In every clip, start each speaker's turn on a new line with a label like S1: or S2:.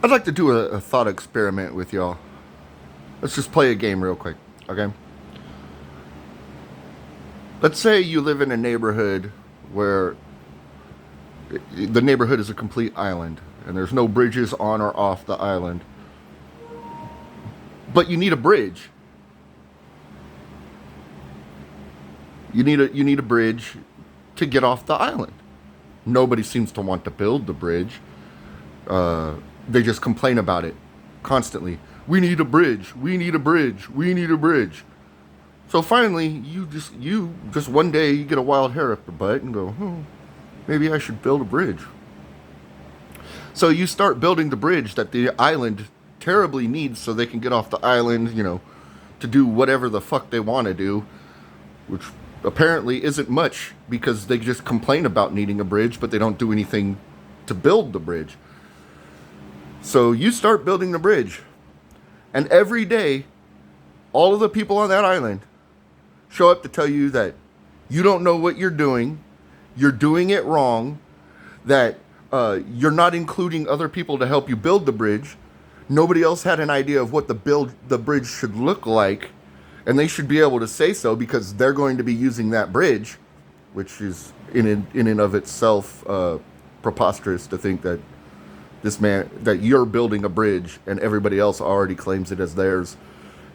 S1: I'd like to do a thought experiment with y'all. Let's just play a game real quick, okay? Let's say you live in a neighborhood where the neighborhood is a complete island and there's no bridges on or off the island. But you need a bridge. You need a bridge to get off the island. Nobody seems to want to build the bridge. They just complain about it constantly. We need a bridge. We need a bridge. We need a bridge. So finally, you just one day you get a wild hair up your butt and go, maybe I should build a bridge. So you start building the bridge that the island terribly needs so they can get off the island, to do whatever the fuck they want to do, which apparently isn't much because they just complain about needing a bridge, but they don't do anything to build the bridge. So you start building the bridge, and every day, all of the people on that island show up to tell you that you don't know what you're doing it wrong, that you're not including other people to help you build the bridge. Nobody else had an idea of what the bridge should look like, and they should be able to say so because they're going to be using that bridge, which is in and of itself preposterous to think that that you're building a bridge and everybody else already claims it as theirs,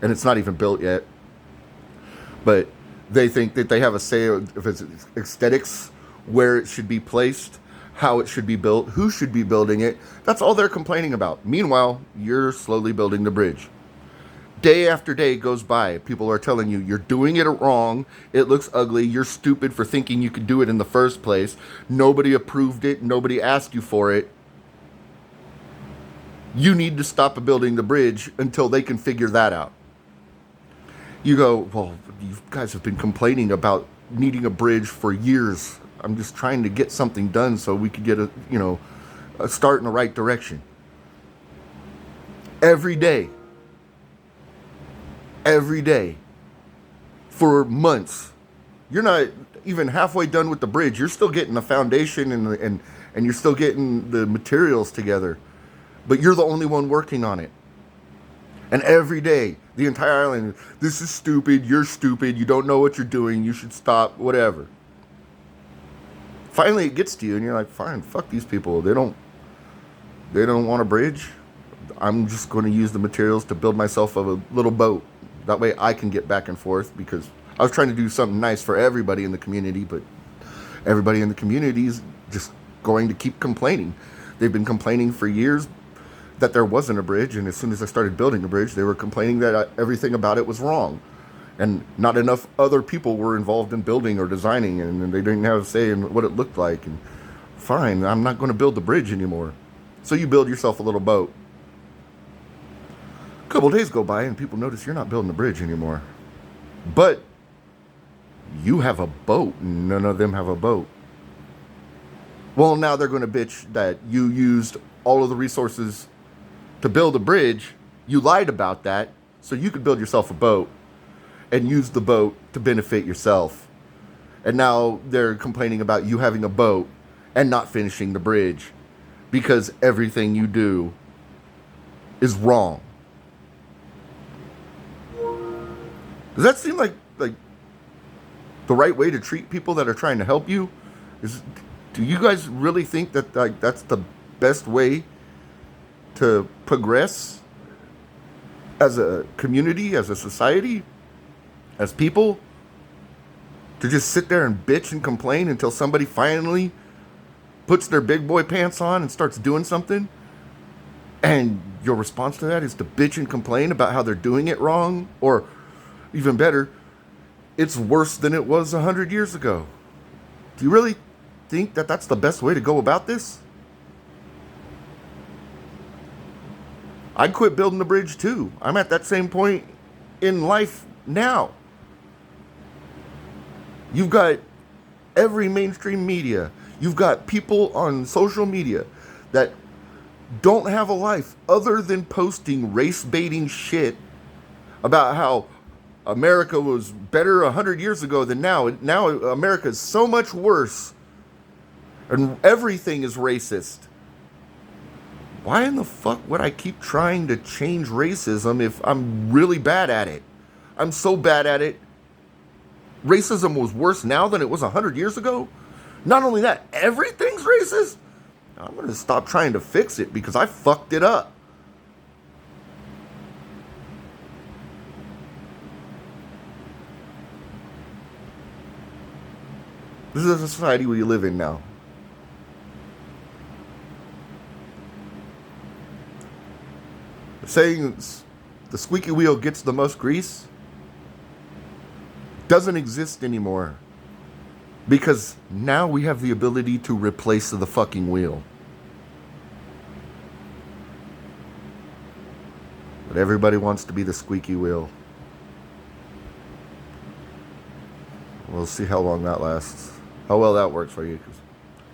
S1: and it's not even built yet. But they think that they have a say of its aesthetics, where it should be placed, how it should be built, who should be building it. That's all they're complaining about. Meanwhile, you're slowly building the bridge. Day after day goes by. People are telling you, you're doing it wrong. It looks ugly. You're stupid for thinking you could do it in the first place. Nobody approved it. Nobody asked you for it. You need to stop building the bridge until they can figure that out. You go, well, you guys have been complaining about needing a bridge for years. I'm just trying to get something done so we could get a start in the right direction. Every day, for months, you're not even halfway done with the bridge. You're still getting the foundation and you're still getting the materials together, but you're the only one working on it. And every day, the entire island, this is stupid, you're stupid, you don't know what you're doing, you should stop, whatever. Finally, it gets to you, and you're like, fine, fuck these people. They don't want a bridge. I'm just going to use the materials to build myself a little boat. That way I can get back and forth, because I was trying to do something nice for everybody in the community, but everybody in the community is just going to keep complaining. They've been complaining for years that there wasn't a bridge, and as soon as I started building a bridge, they were complaining that everything about it was wrong, and not enough other people were involved in building or designing, and they didn't have a say in what it looked like. And fine, I'm not going to build the bridge anymore. So you build yourself a little boat. A couple days go by, and people notice you're not building the bridge anymore, but you have a boat, and none of them have a boat. Well, now they're going to bitch that you used all of the resources to build a bridge. You lied about that so you could build yourself a boat and use the boat to benefit yourself. And now they're complaining about you having a boat and not finishing the bridge because everything you do is wrong. Does that seem like the right way to treat people that are trying to help you? Do you guys really think that that's the best way to progress as a community, as a society, as people? To just sit there and bitch and complain until somebody finally puts their big boy pants on and starts doing something? And your response to that is to bitch and complain about how they're doing it wrong? Or even better, it's worse than it was 100 years ago. Do you really think that that's the best way to go about this? I'd quit building the bridge too. I'm at that same point in life now. You've got every mainstream media. You've got people on social media that don't have a life other than posting race-baiting shit about how America was better 100 years ago than now. Now America is so much worse, and everything is racist. Why in the fuck would I keep trying to change racism if I'm really bad at it? I'm so bad at it. Racism was worse now than it was 100 years ago. Not only that, everything's racist. I'm going to stop trying to fix it because I fucked it up. This is the society we live in now. The saying the squeaky wheel gets the most grease doesn't exist anymore. Because now we have the ability to replace the fucking wheel. But everybody wants to be the squeaky wheel. We'll see how long that lasts. How well that works for you. Because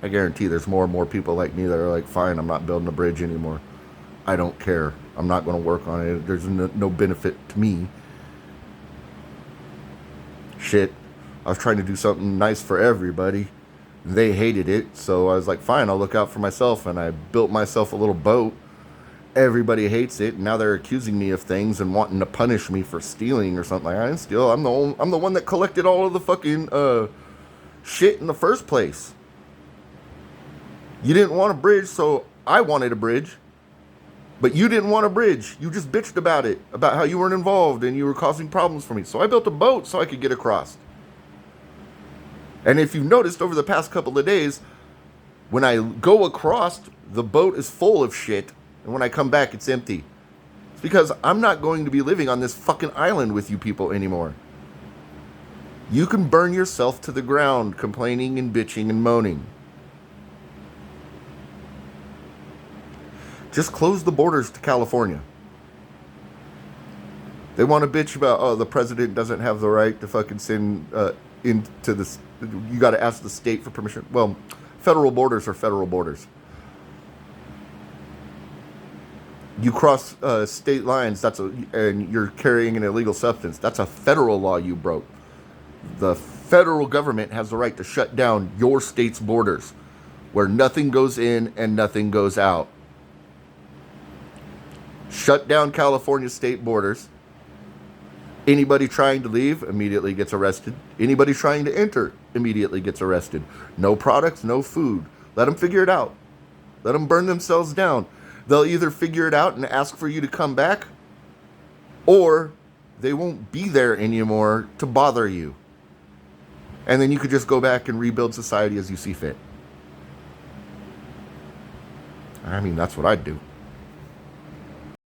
S1: I guarantee there's more and more people like me that are like, fine, I'm not building a bridge anymore. I don't care. I'm not going to work on it. There's no benefit to me. Shit. I was trying to do something nice for everybody. They hated it. So I was like, fine, I'll look out for myself. And I built myself a little boat. Everybody hates it. And now they're accusing me of things and wanting to punish me for stealing or something. I didn't steal. I'm the one that collected all of the fucking shit in the first place. You didn't want a bridge, so I wanted a bridge. But you didn't want a bridge. You just bitched about it, about how you weren't involved and you were causing problems for me. So I built a boat so I could get across. And if you've noticed over the past couple of days, when I go across, the boat is full of shit. And when I come back, it's empty. It's because I'm not going to be living on this fucking island with you people anymore. You can burn yourself to the ground complaining and bitching and moaning. Just close the borders to California. They want to bitch about, oh, the president doesn't have the right to fucking send into this. You got to ask the state for permission. Well, federal borders are federal borders. You cross state lines, and you're carrying an illegal substance. That's a federal law you broke. The federal government has the right to shut down your state's borders, where nothing goes in and nothing goes out. Shut down California state borders. Anybody trying to leave immediately gets arrested. Anybody trying to enter immediately gets arrested. No products, no food. Let them figure it out. Let them burn themselves down. They'll either figure it out and ask for you to come back, or they won't be there anymore to bother you. And then you could just go back and rebuild society as you see fit. I mean, that's what I'd do.